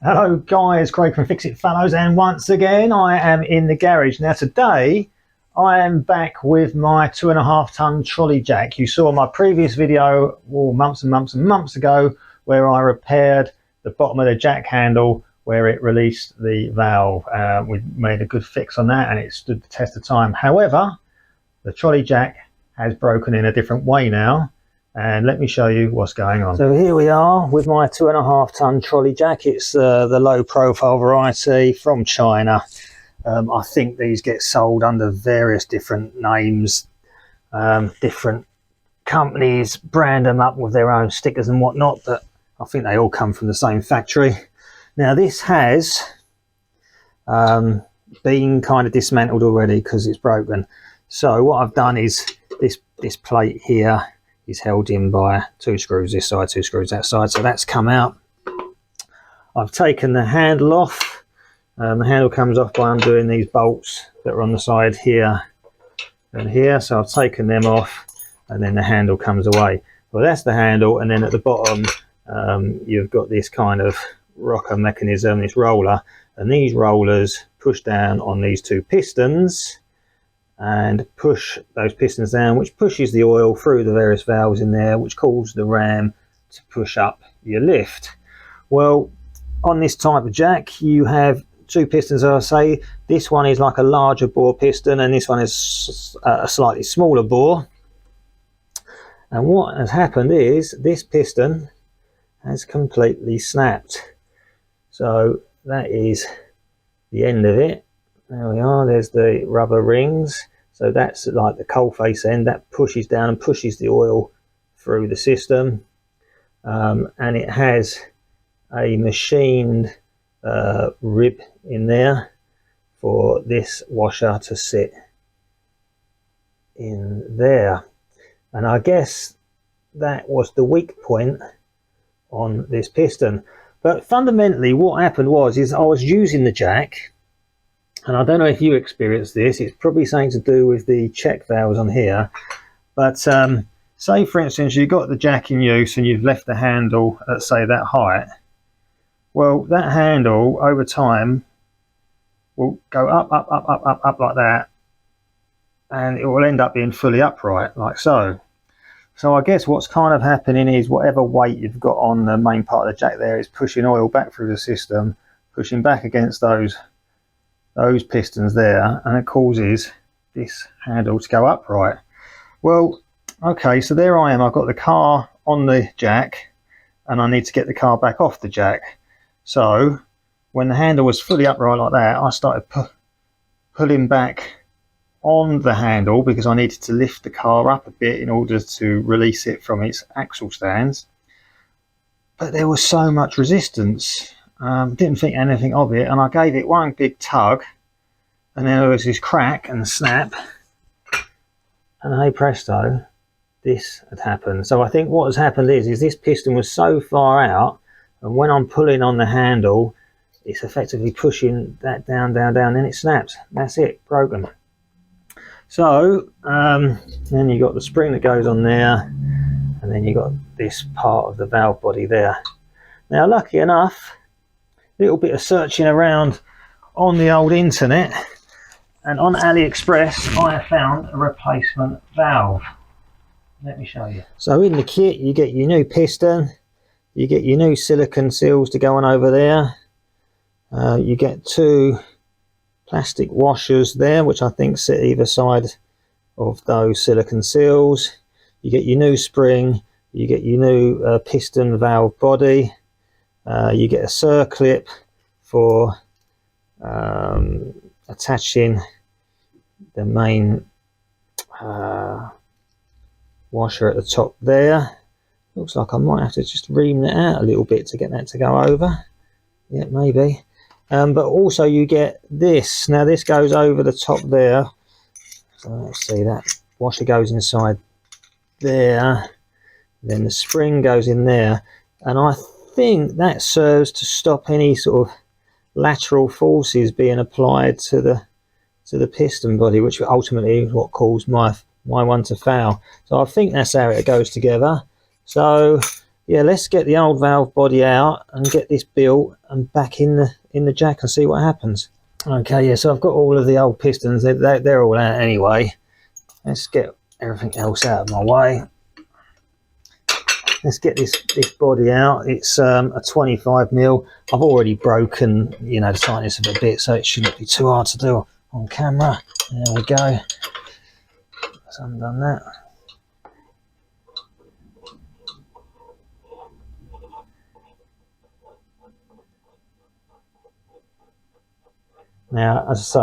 Hello guys, Craig from fixitfallows, and once again I am in the garage. Now today I am back with my 2.5 ton trolley jack. You saw my previous video months and months ago where I repaired the bottom of the jack handle where it released the valve. We made a good fix on that and it stood the test of time. However, the trolley jack has broken in a different way now. And let me show you what's going on. So here we are with my 2.5 ton trolley jack. It's the low profile variety from China. I think these get sold under various different names. Different companies brand them up with their own stickers and whatnot, but I think they all come from the same factory. Now this has been kind of dismantled already because it's broken. So what I've done is this plate here is held in by 2 screws this side, 2 screws that side, so that's come out. I've taken the handle off. The handle comes off by undoing these bolts that are on the side here and here, so I've taken them off and then the handle comes away. Well, that's the handle, and then at the bottom you've got this kind of rocker mechanism, this roller, and these rollers push down on these 2 pistons and push those pistons down, which pushes the oil through the various valves in there, which causes the ram to push up your lift. Well, on this type of jack you have 2 pistons, as I say. This one is like a larger bore piston and this one is a slightly smaller bore. And what has happened is this piston has completely snapped. So that is the end of it. There we are, there's the rubber rings. So that's like the coal face end that pushes down and pushes the oil through the system. And it has a machined rib in there for this washer to sit in there. And I guess that was the weak point on this piston. But fundamentally what happened was I was using the jack, and I don't know if you experienced this, it's probably something to do with the check valves on here, but say for instance you've got the jack in use and you've left the handle at say that height. Well, that handle over time will go up like that, and it will end up being fully upright like so. So I guess what's kind of happening is whatever weight you've got on the main part of the jack there is pushing oil back through the system, pushing back against those pistons there, and it causes this handle to go upright. Well, okay, so there I am. I've got the car on the jack and I need to get the car back off the jack. So when the handle was fully upright like that, I started pulling back on the handle because I needed to lift the car up a bit in order to release it from its axle stands. But there was so much resistance. Didn't think anything of it, and I gave it one big tug, and then there was this crack and snap, and hey presto, this had happened. So I think what has happened is this piston was so far out, and when I'm pulling on the handle it's effectively pushing that down, then it snaps. That's it, broken. So then you got the spring that goes on there, and then you got this part of the valve body there. Now lucky enough, little bit of searching around on the old internet, and on AliExpress I have found a replacement valve. Let me show you. So in the kit you get your new piston, you get your new silicone seals to go on over there, you get 2 plastic washers there which I think sit either side of those silicone seals, you get your new spring, you get your new piston valve body. You get a circlip for attaching the main washer at the top there. Looks like I might have to just ream that out a little bit to get that to go over. Yeah, maybe. But also you get this. Now this goes over the top there. So let's see, that washer goes inside there. Then the spring goes in there. And I think that serves to stop any sort of lateral forces being applied to the piston body, which ultimately is what caused my one to foul. So I think that's how it goes together. So yeah, let's get the old valve body out and get this built and back in the jack and see what happens. Okay, yeah, so I've got all of the old pistons. They're all out anyway. Let's get everything else out of my way. Let's get this body out. It's a 25mm. I've already broken, you know, the tightness of it a bit, so it shouldn't be too hard to do on camera. There we go. Let's undone that. Now, as I say,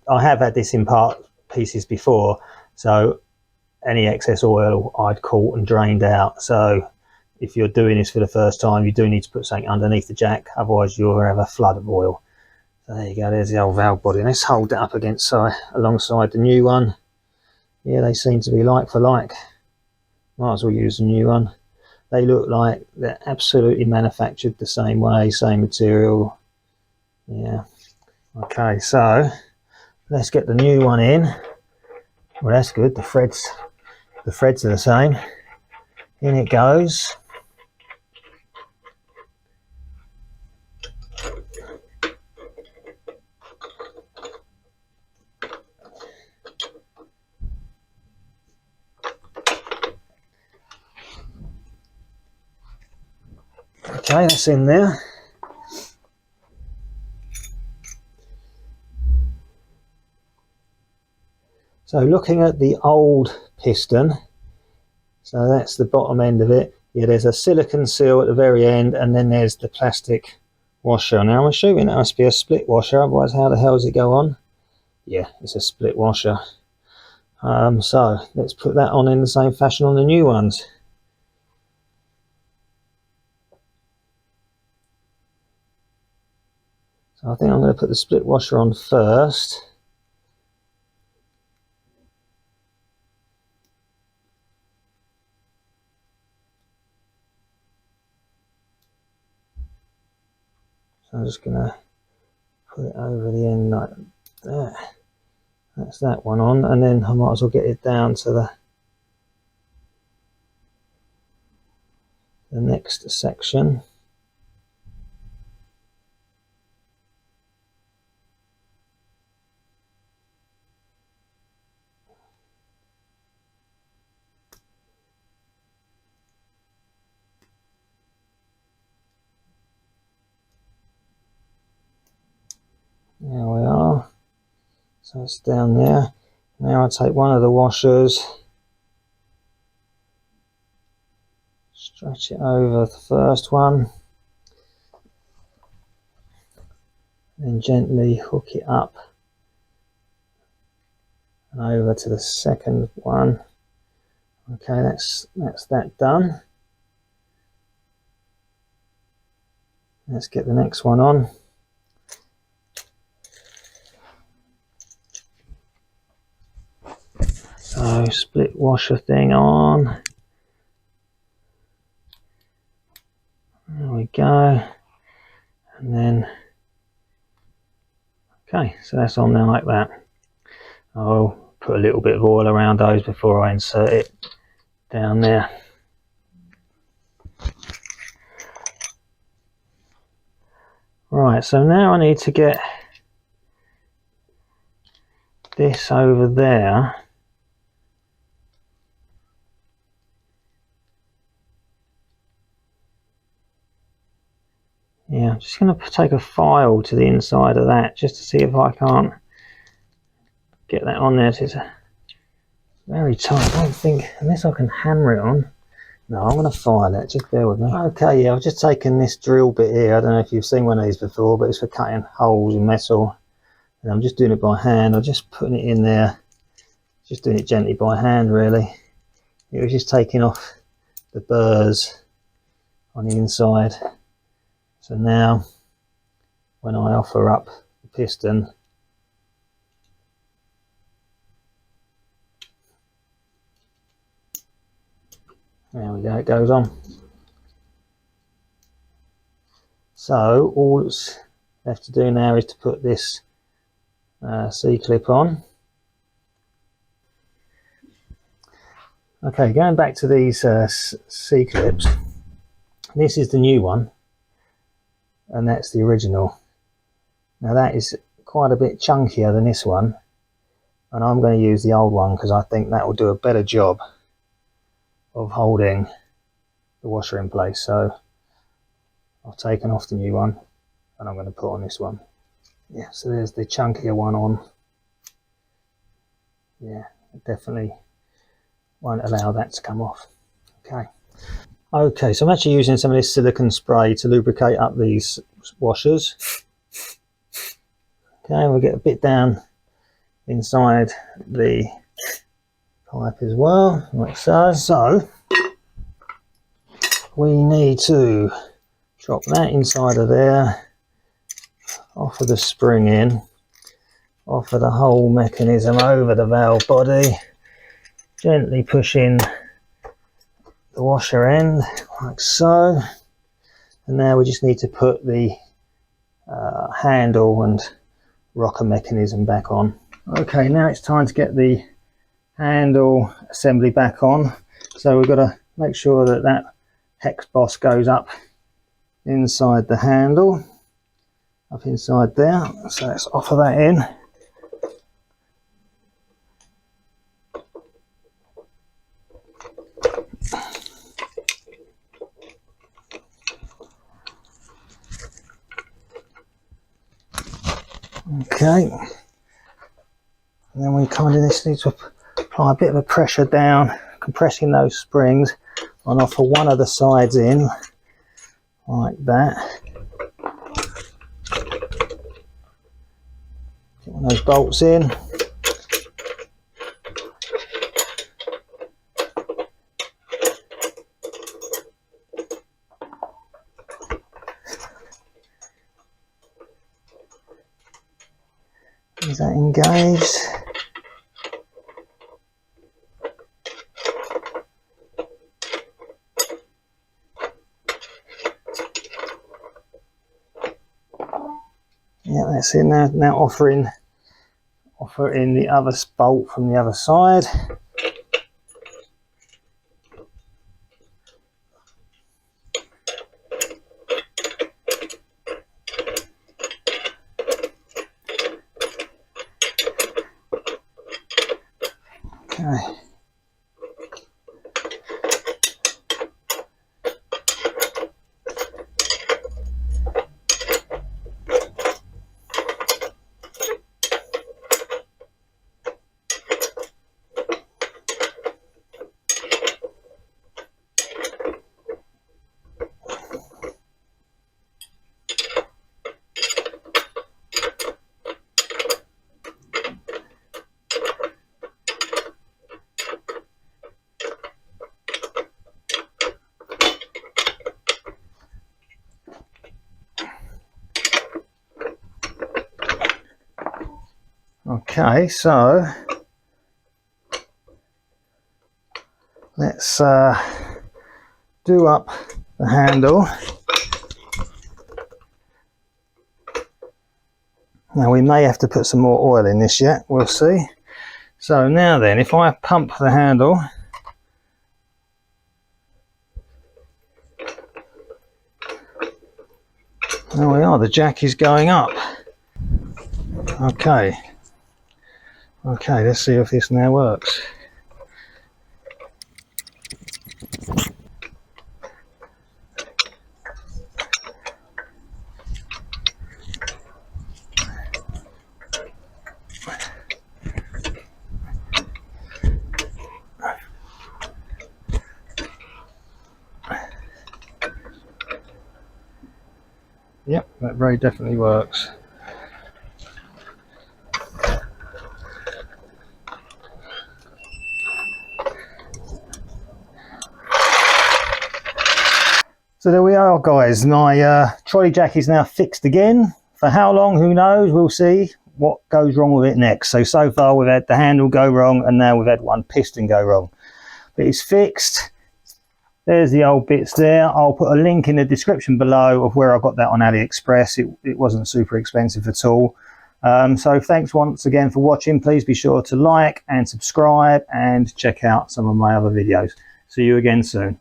I have had this in pieces before, so any excess oil I'd caught and drained out. So if you're doing this for the first time, you do need to put something underneath the jack, otherwise you'll have a flood of oil. So there you go, there's the old valve body. Let's hold that up against alongside the new one. Yeah, they seem to be like for like. Might as well use the new one. They look like they're absolutely manufactured the same way, same material. Yeah. Okay, so let's get the new one in. Well, that's good. The threads are the same. In it goes. Okay, that's in there. So looking at the old piston, so that's the bottom end of it. Yeah, there's a silicone seal at the very end, and then there's the plastic washer. Now I'm assuming that must be a split washer, otherwise how the hell does it go on? Yeah, it's a split washer. So let's put that on in the same fashion on the new ones. So I think I'm going to put the split washer on first. So I'm just going to put it over the end like that. That's that one on, and then I might as well get it down to the next section. There we are. So it's down there. Now I take one of the washers, stretch it over the first one, then gently hook it up and over to the second one. Okay, that's that done. Let's get the next one on. So split washer thing on. There we go. And then, okay, so that's on there like that. I'll put a little bit of oil around those before I insert it down there. Right, so now I need to get this over there. Yeah, I'm just going to take a file to the inside of that just to see if I can't get that on there. It's very tight. I don't think, unless I can hammer it on. No, I'm going to file it, just bear with me. Okay, yeah, I've just taken this drill bit here. I don't know if you've seen one of these before, but it's for cutting holes in metal. And I'm just doing it by hand. I'm just putting it in there, just doing it gently by hand, really. It was just taking off the burrs on the inside. So now, when I offer up the piston, there we go, it goes on. So all that's left to do now is to put this C-clip on. Okay, going back to these C-clips. This is the new one, and that's the original. Now that is quite a bit chunkier than this one, and I'm going to use the old one because I think that will do a better job of holding the washer in place. So I've taken off the new one and I'm going to put on this one. Yeah, so there's the chunkier one on. Yeah, definitely won't allow that to come off. Okay, so I'm actually using some of this silicone spray to lubricate up these washers. Okay, we'll get a bit down inside the pipe as well, like so. So we need to drop that inside of there, offer the spring in, offer the whole mechanism over the valve body, gently push in the washer end like so, and now we just need to put the handle and rocker mechanism back on. Okay, now it's time to get the handle assembly back on. So we've got to make sure that that hex boss goes up inside the handle, up inside there. So let's offer that in. Okay, and then we kind of just need to apply a bit of a pressure down, compressing those springs, and offer one of the sides in like that. Get one of those bolts in. Is that engaged? Yeah, that's it. Now offer in the other bolt from the other side. Okay. Okay, so let's do up the handle. Now we may have to put some more oil in this yet, we'll see. So now then, if I pump the handle, there we are, the jack is going up. Okay, let's see if this now works. Yep, that very definitely works. So there we are, guys. My trolley jack is now fixed again. For how long, who knows? We'll see what goes wrong with it next. So far we've had the handle go wrong, and now we've had one piston go wrong. But it's fixed. There's the old bits there. I'll put a link in the description below of where I got that on AliExpress. It wasn't super expensive at all. So thanks once again for watching. Please be sure to like and subscribe and check out some of my other videos. See you again soon.